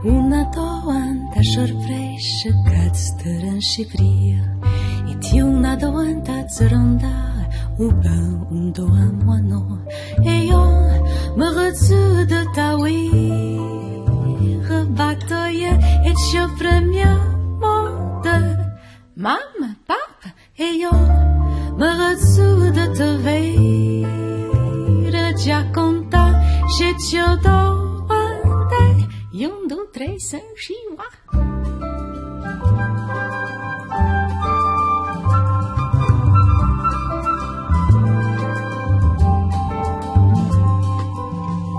Una doanta sorpresa cazzaran si fria e ti una doanta zronda un doan moano e io me retrouve de ta oui rebatoye et je premier monde maman papa e io me retrouve de te veire già conta je te doante 1, 2, 3, 5, 6, 8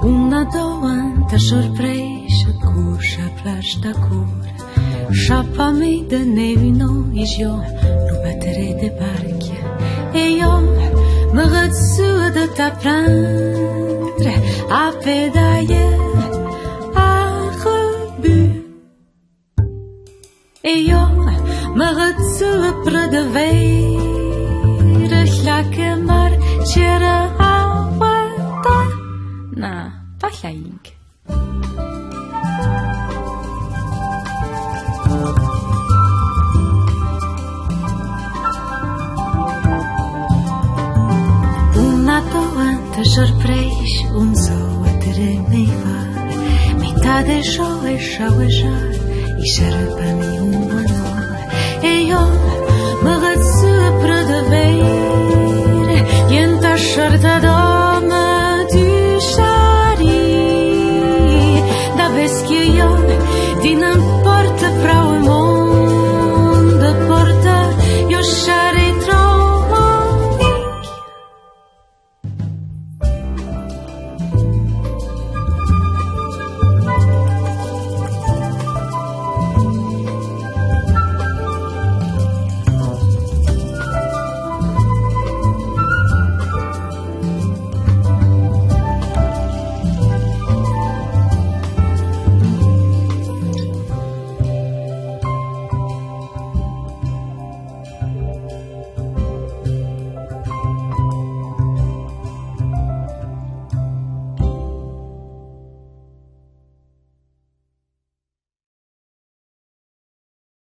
Una doanta sorpresa cursa plasta cura sciappami de nevino io lo battere de barchia e io me retrouve de ta prendre a pédailler e io me retrouve près de veire chaque mar c'era avata na pahlaing una doanta sorpresa un zoatere mei fare metà de show e i șerpami umanoare e io me retrouve près de veire ienta șerta d'homme du chari da veschi io di n'importe